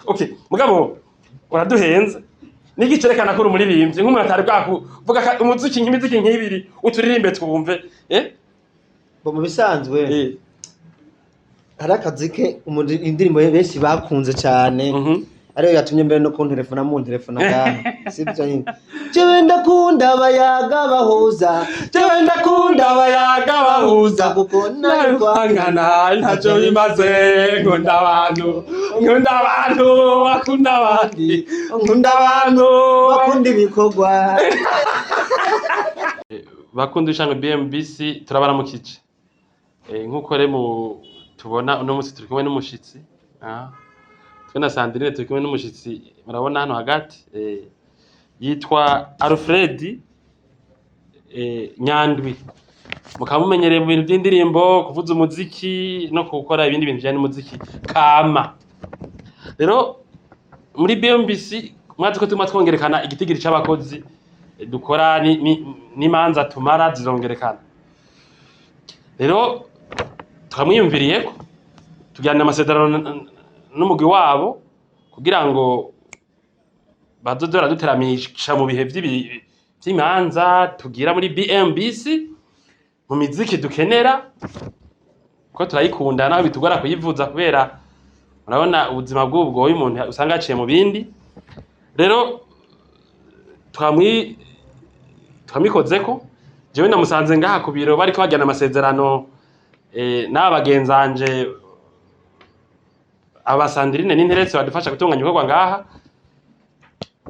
Okay, mugabo uraduhenze niki cerekana ko urumuririmbyi nk'umuntu atari bwakuvuga umuziki nk'imiziki nk'ibiri uturirimbe twumve mu bisanzwe hari akazike indirimbo benshi bakunze cyane ariyo yatumye mbere no kunterefona mu nterefona gaha sibyo nyine jewe ndakunda abayaga bahuza kuko narwangana ntacyo bimaze nkunda abantu bakunda abandi nkunda abantu bakunda ibikorwa bakunda ishanga BMBC turabaramukije nkuko rero tubona uno munsi turi kumwe n'umushitsi na Sandrine turi kumwe n'umushitsi murabona hano hagati yitwa Alfred Nyandwi mukamumenyereye mu bintu by'indirimbo kuvuza umuziki no gukora ibindi bintu bijyanye n'umuziki kama rero muri BMBC mwazi ko tuma twongerekana igitigiri c'abakozi dukora n'imanza tumara zizongerekana rero twamwiyumviriye ko tujyana amasezerano n'umugwi wabo kugira ngo bazodora duteramisha mu bihe by'imanza tugira muri BMBC mu miziki dukenera ko turayikunda naho bitugora kuyivuza kubera urabona ubuzima bw'ubwo umuntu usanga aciye mu bindi rero twamikozeko jewe namusanze ngaha ku biro bariko bajyana amasezerano n'abagenzanje Sandrine n'interetse badufasha gutunganya ibikorwa ngaha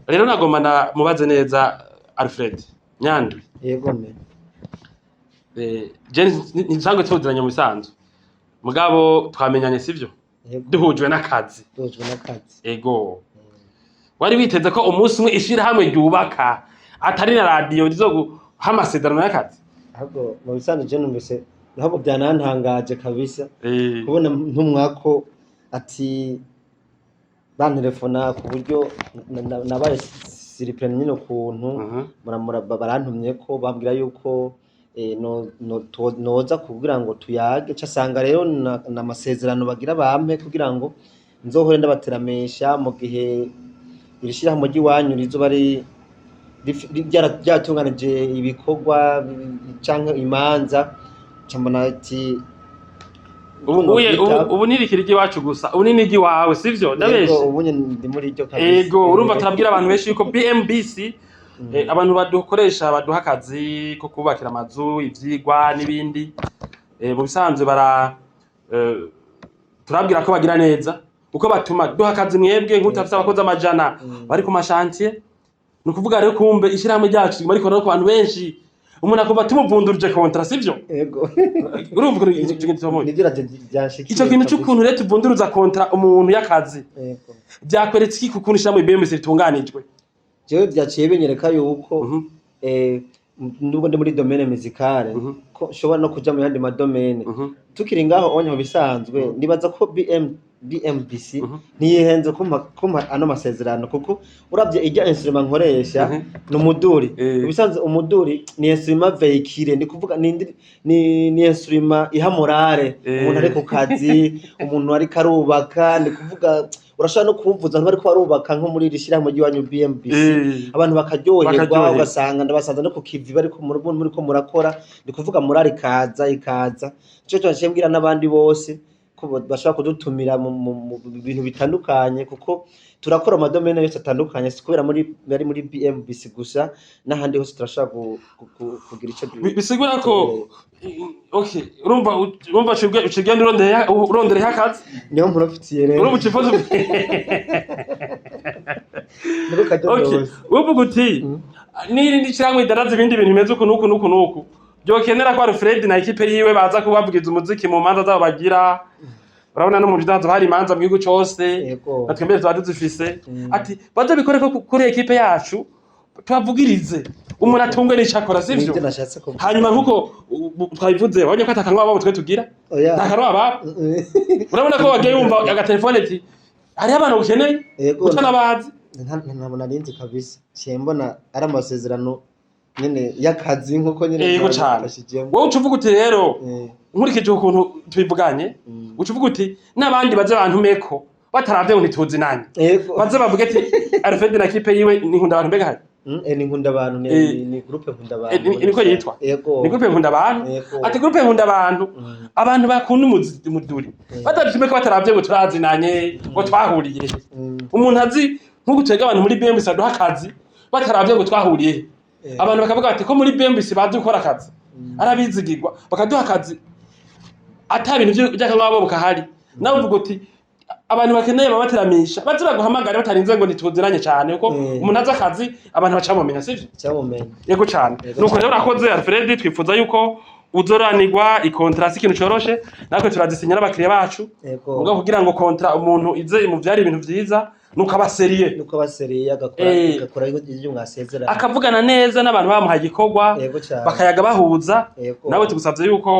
rero nagomba mubaze neza Alfred Nyandwi yego me nsanzwe tuziranye mu bisanzwe mugabo twamenyanye sivyo duhujwe n'akazi ego wari witeze ko umunsi umwe ishira hamwe ryubaka atari na radio rizoguha amasezerano y'akazi ahubwo mu bisanzwe je numvise ntabwo byanantangaje kabisa kubona ntumwako ati bantelefona ku buryo nabaye siripurene nyine ukuntu barantumye ko bambwira yuko noza kugira ngo tuyage casanga rero n'amasezerano bagira bampe kugira ngo nzohore ndabateramisha mu gihe irishira mu ry'iwanyu rizoba ryatunganije ibikorwa canke imanza cambona ati ubu nirikirije iwacu gusa ubu ninigi wawe sivyo ndabeshe ubu ndi muri ryo kabisa ego urumva turabwira abantu benshi yuko BMBC abantu badukoresha baduha akazi ko kubakira amazu ivyigwa n'ibindi mu bisanzwe turabwira ko bagira neza uko batuma duha akazi mwebwe nk'utafite abakozi amajana bari ku mashantier ni ukuvuga rero kumbe ishyirahamwe ryacu bariko no ku bantu benshi umuntu akumva tumuvunduruje kontra sivyo yego urumva ko icyo kintu cy'ukuntu rero tuvunduruza kontra umuntu y'akazi yego byakweretse iki kukuntu ishyirahamwe BMBC ritunganijwe jewe byaciye binyereka yuko nubwo ndi muri domaine musicale ko shobora no kuja mu yandi madomene tukiri ngaho onye mu bisanzwe nibaza ko BMBC niyihenze kumpa ano masezerano kuko uravye ijya instrument nkoresha n'umuduri ubisanzwe umuduri ni instrument veicule ndi kuvuga ni instrument iha morale umuntu ari ku kazi umuntu ari karubaka ndi kuvuga urashaka no kumvuza ntibari ko barubaka nko muri rishira mu giwanyu BMBC abantu bakaryoherwa ugasanga ndabasanze no ku kivi bari ko muri ko murakora ndi kuvuga murari ikaza cyo cyashembwira n'abandi bose ko bashaka kudutumira mu bintu bitandukanye kuko turakora amadomene yose atandukanye sikubera bari muri BMBC gusa n'ahandi hose turashaka kugira ico bisigura ko okay urumva ucigenda urondere hakazi niyo murofitiye rero urumva ucifoza uvuga uti n'irindi kiramwe idaraza ibindi bintu bimeze uku nuku byokenera ko Alfred na equipe yiwe baza kubavugiza umuziki mu manza zabo bagira urabona no mu bidanzo hari imanza mu gihugu cyose natwembere tuba dufise ati baza bikore ko kuri equipe yacu twavugirize umuntu atungwe n'icakora sivyo hanyuma nkuko twabivuze wabonye ko atakanwa babo twe tugira ntakanwa babo urabona ko wagiye yumva agatelefone ati hari abantu ukeneye utanabazi ntabona narinzi kabisa cyembona ari amasezerano nyene y'akazi nkuko nyene yego cane wowe ucuvuga uti rero nkurikije ukuntu tubivuganye ucuvuga uti n'abandi baje abantu meko bataravye ngo ntituzi nanye baze bavuge ati Alfred na kipe yiwe ni nkunda abantu mbega hari ni nkunda abantu ni groupe nkunda abantu niko yitwa ni groupe nkunda abantu ati groupe nkunda abantu abantu bakunda umuduri batatume ko bataravye ngo turazinanye ngo twahuriye umuntu azi nkuko twega abantu muri BMC aduha akazi bataravye ngo twahuriye abantu bakavuga bati ko muri BMC bazi gukora akazi arabizigirwa bakaduha akazi ata bintu by'akamwabo bukahari nawe uvuga uti abantu bakeneye babateramisha bazi baguhamagara batarinze ngo nituziranye cyane uko umuntu azi akazi abantu bacamumenya sivyo cyamumenya yego cyane nuko rero urakoze Alfred twifuza yuko uzoranirwa ikontrasi ikintu coroshe natwe turazisinyira abakiriya bacu ngo kugira ngo kontra umuntu ize mu byari ibintu vyiza nuko abaseriye agakora ibyo mwasezerana akavugana neza n'abantu bamuhaye igikorwa bakayaga bahuza nawe tugusabye yuko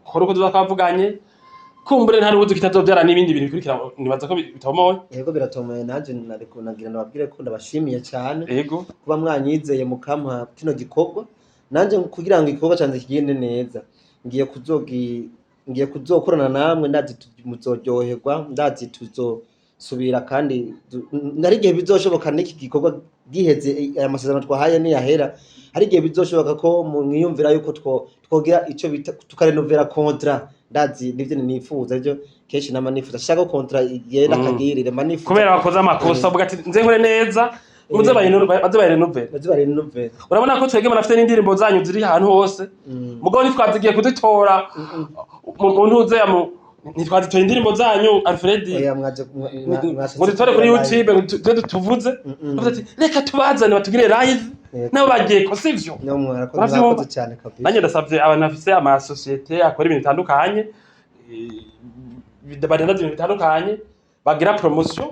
kora uko tuzakavuganye kumbure ntari ubuzi kitazobyara n'ibindi bintu bikurikira nibaza ko bitomoye yego biratomoye nanje nariko nagira nababwire ko ndabashimiye cyane yego kuba mwanyizeye mukampa kino gikorwa nanje kugira ngo igikorwa cyanze kigende neza ngiye kuzokorana namwe ndazi muzoryoherwa ndazi tuzosubira kandi nari gihe bizoshoboka n'iki gikorwa giheze aya masezerano twahaye ni yahera hari gihe bizoshoboka ko mwiyumvira yuko twogira ico bita tukarenovera contrat ndazi nivyo nifuza ryo keshi nama nifuza shaka contrat igenda kagirire manifuza kubera bakoze amakosa uvuga ati nze nkore neza muze bayirenovera urabona ko twege manafite n'indirimbo zanyu ziri ahantu hose mugabo nitwazigiye kudutora umuntu uze ntitwazitoye indirimbo zanyu Alfred muzitore kuri YouTube tuvuze ati reka tubazane batugire live nabo bagiye ko sivyo murakoze cyane kabisa nanye ndasavye abantu bafise ama societe akora ibintu bitandukanye badanda ibintu bitandukanye bagira promotion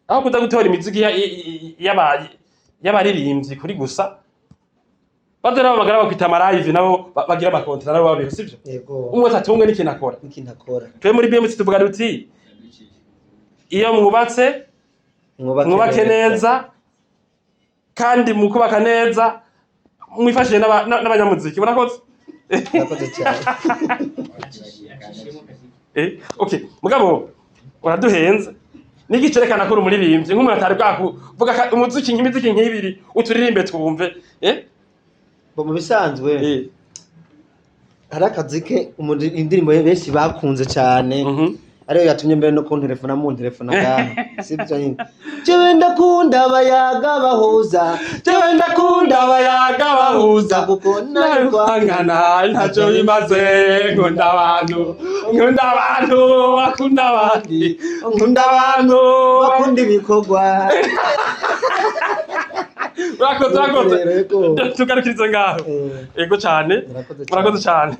aho kuza gutora imiziki y'abaririmbyi kuri gusa badera bamagara bakwita ama live nabo bagira amakontra nabo babiri sivyo umwe tatunge n'ikintu akora twe muri BMC tuvuga duti iyo mwubatse mwubake neza kandi mukubaka neza mwifashije n'abanyamuziki murakoze cyane okay mugabo uraduhenze niki cerekana ko muri bimvye nk'umuntu atari bwakuvuga umuziki nk'imiziki nk'ibiri uturirimbe twumve bo mu bisanzwe hari akazike indirimbo benshi bakunze cyane ariyo yatumye mbere no kuntelefona mu ntelefona gaho sibyo nyine jewe ndakunda abayaga bahuza kuko nari kwangana ntacyo bimaze nkunda abantu bakunda abandi nkunda abantu bakunda ibikorwa urakoze tugarukirize ngaho yego cyane murakoze cyane